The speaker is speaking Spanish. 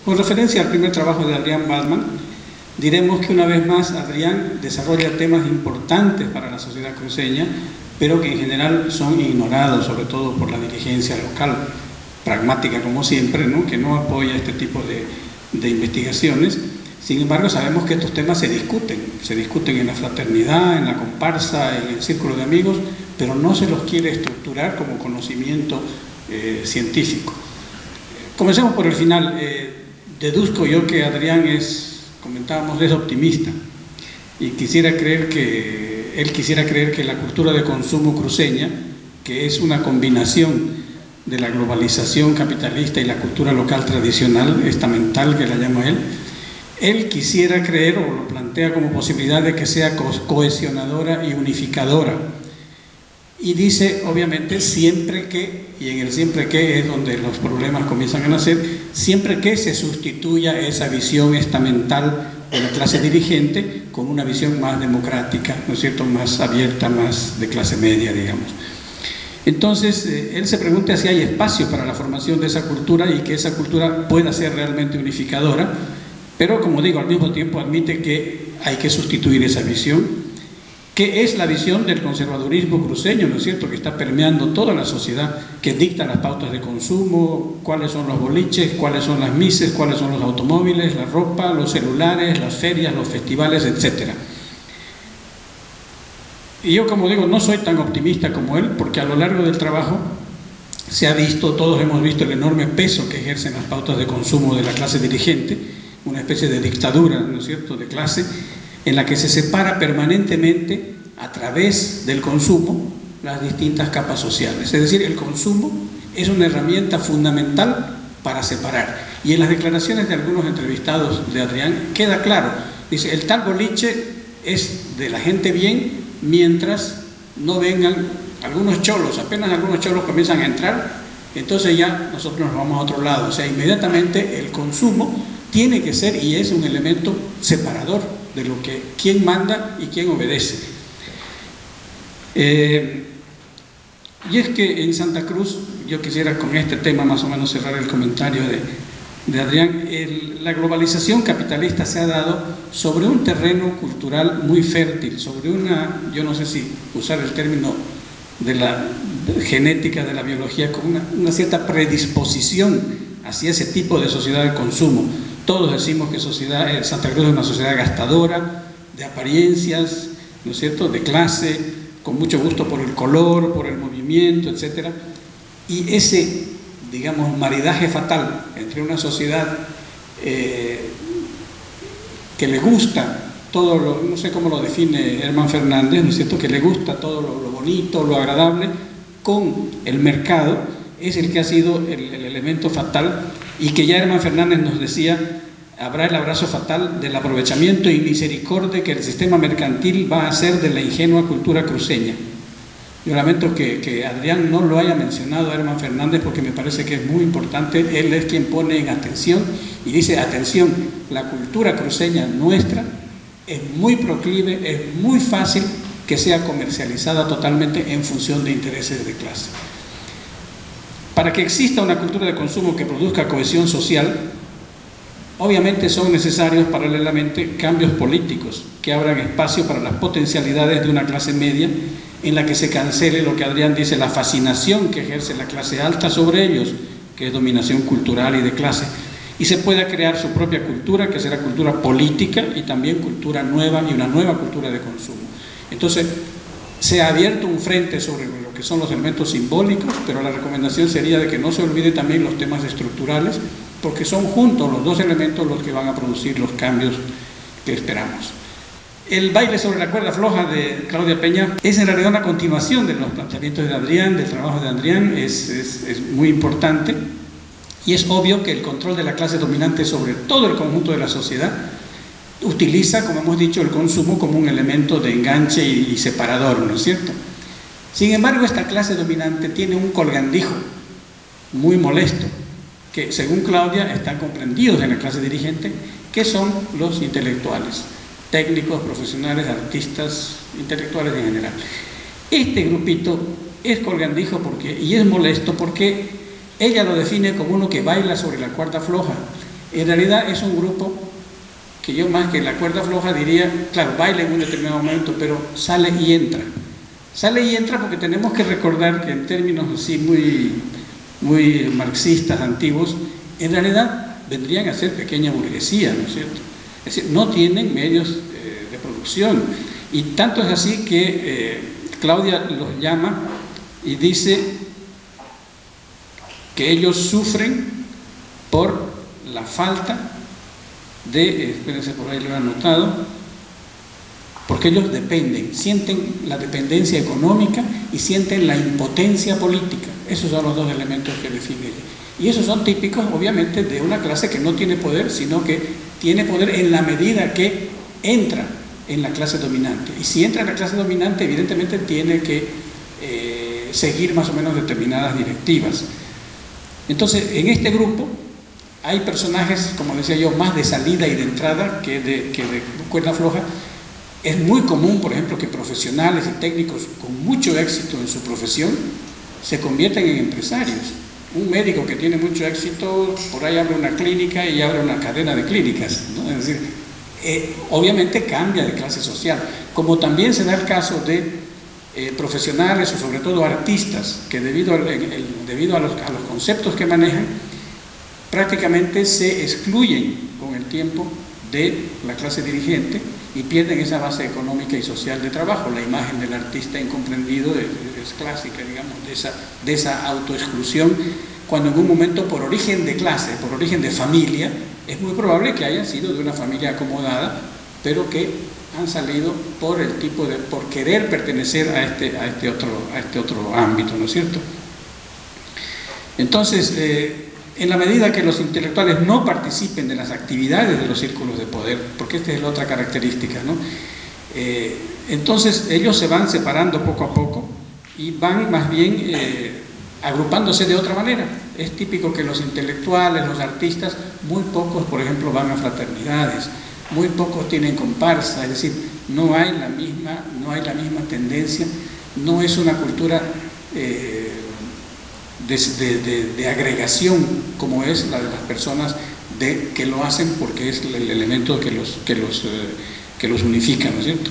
Con referencia al primer trabajo de Adrián Baldman, diremos que una vez más Adrián desarrolla temas importantes para la sociedad cruceña, pero que en general son ignorados, sobre todo por la dirigencia local, pragmática como siempre, ¿no? Que no apoya este tipo de investigaciones. Sin embargo, sabemos que estos temas se discuten en la fraternidad, en la comparsa, en el círculo de amigos, pero no se los quiere estructurar como conocimiento científico. Comencemos por el final. Deduzco yo que Adrián es optimista y él quisiera creer que la cultura de consumo cruceña, que es una combinación de la globalización capitalista y la cultura local tradicional, estamental que la llama él quisiera creer o lo plantea como posibilidad de que sea cohesionadora y unificadora. Y dice, obviamente, siempre que, y en el siempre que es donde los problemas comienzan a nacer, siempre que se sustituya esa visión estamental de la clase dirigente con una visión más democrática, ¿no es cierto?, más abierta, más de clase media, digamos. Entonces, él se pregunta si hay espacio para la formación de esa cultura y que esa cultura pueda ser realmente unificadora, pero, como digo, al mismo tiempo admite que hay que sustituir esa visión, que es la visión del conservadurismo cruceño, ¿no es cierto?, que está permeando toda la sociedad, que dicta las pautas de consumo, cuáles son los boliches, cuáles son las mises, cuáles son los automóviles, la ropa, los celulares, las ferias, los festivales, etc. Y yo, como digo, no soy tan optimista como él, porque a lo largo del trabajo se ha visto, todos hemos visto el enorme peso que ejercen las pautas de consumo de la clase dirigente, una especie de dictadura, ¿no es cierto?, de clase, en la que se separa permanentemente a través del consumo las distintas capas sociales. Es decir, el consumo es una herramienta fundamental para separar. Y en las declaraciones de algunos entrevistados de Adrián queda claro, dice, el tal boliche es de la gente bien mientras no vengan algunos cholos, apenas algunos cholos comienzan a entrar, entonces ya nosotros nos vamos a otro lado. O sea, inmediatamente el consumo tiene que ser y es un elemento separador de lo que quién manda y quién obedece. Y es que en Santa Cruz, yo quisiera con este tema más o menos cerrar el comentario de Adrián, la globalización capitalista se ha dado sobre un terreno cultural muy fértil, sobre una, yo no sé si usar el término de la genética, de la biología, con una cierta predisposición hacia ese tipo de sociedad de consumo. Todos decimos que Santa Cruz es una sociedad gastadora, de apariencias, ¿no es cierto?, de clase, con mucho gusto por el color, por el movimiento, etc. Y ese, digamos, maridaje fatal entre una sociedad que le gusta todo lo, no sé cómo lo define Herman Fernández, ¿no es cierto?, que le gusta todo lo bonito, lo agradable, con el mercado, es el que ha sido el elemento fatal, y que ya Herman Fernández nos decía, habrá el abrazo fatal del aprovechamiento y misericordia que el sistema mercantil va a hacer de la ingenua cultura cruceña. Yo lamento que Adrián no lo haya mencionado a Herman Fernández, porque me parece que es muy importante. Él es quien pone en atención y dice, atención, la cultura cruceña nuestra es muy proclive, es muy fácil que sea comercializada totalmente en función de intereses de clase. Para que exista una cultura de consumo que produzca cohesión social, obviamente son necesarios paralelamente cambios políticos que abran espacio para las potencialidades de una clase media, en la que se cancele lo que Adrián dice, la fascinación que ejerce la clase alta sobre ellos, que es dominación cultural y de clase, y se pueda crear su propia cultura, que será cultura política y también cultura nueva y una nueva cultura de consumo. Entonces, se ha abierto un frente sobre lo que son los elementos simbólicos, pero la recomendación sería de que no se olvide también los temas estructurales, porque son juntos los dos elementos los que van a producir los cambios que esperamos. El baile sobre la cuerda floja de Claudia Peña es en realidad una continuación de los planteamientos de Adrián, del trabajo de Adrián, es muy importante, y es obvio que el control de la clase dominante sobre todo el conjunto de la sociedad utiliza, como hemos dicho, el consumo como un elemento de enganche y separador, ¿no es cierto? Sin embargo, esta clase dominante tiene un colgandijo muy molesto, que según Claudia están comprendidos en la clase dirigente, que son los intelectuales, técnicos, profesionales, artistas, intelectuales en general. Este grupito es colgandijo y es molesto porque ella lo define como uno que baila sobre la cuerda floja. En realidad es un grupo que yo más que la cuerda floja diría, claro, baila en un determinado momento, pero sale y entra. Sale y entra porque tenemos que recordar que en términos así muy marxistas, antiguos, en realidad vendrían a ser pequeña burguesía, ¿no es cierto? Es decir, no tienen medios de producción. Y tanto es así que Claudia los llama y dice que ellos sufren por la falta de, espérense, por ahí lo he anotado, porque ellos dependen, sienten la dependencia económica y sienten la impotencia política. Esos son los dos elementos que define ella. Y esos son típicos, obviamente, de una clase que no tiene poder, sino que tiene poder en la medida que entra en la clase dominante. Y si entra en la clase dominante, evidentemente tiene que seguir más o menos determinadas directivas. Entonces, en este grupo hay personajes, como decía yo, más de salida y de entrada que de cuerda floja. Es muy común, por ejemplo, que profesionales y técnicos con mucho éxito en su profesión se convierten en empresarios. Un médico que tiene mucho éxito, por ahí abre una clínica y abre una cadena de clínicas, ¿no? Es decir, obviamente cambia de clase social, como también se da el caso de profesionales o sobre todo artistas que debido a los conceptos que manejan, prácticamente se excluyen con el tiempo de la clase dirigente y pierden esa base económica y social de trabajo. La imagen del artista incomprendido es clásica, digamos, de esa autoexclusión, cuando en un momento por origen de clase, por origen de familia, es muy probable que hayan sido de una familia acomodada, pero que han salido por el tipo de, por querer pertenecer a este otro ámbito, ¿no es cierto? Entonces, en la medida que los intelectuales no participen de las actividades de los círculos de poder, porque esta es la otra característica, ¿no? Entonces ellos se van separando poco a poco y van más bien agrupándose de otra manera. Es típico que los intelectuales, los artistas, muy pocos, por ejemplo, van a fraternidades, muy pocos tienen comparsa, es decir, no hay la misma tendencia, no es una cultura de agregación como es la de las personas que lo hacen porque es el elemento que los unifica, ¿no es cierto?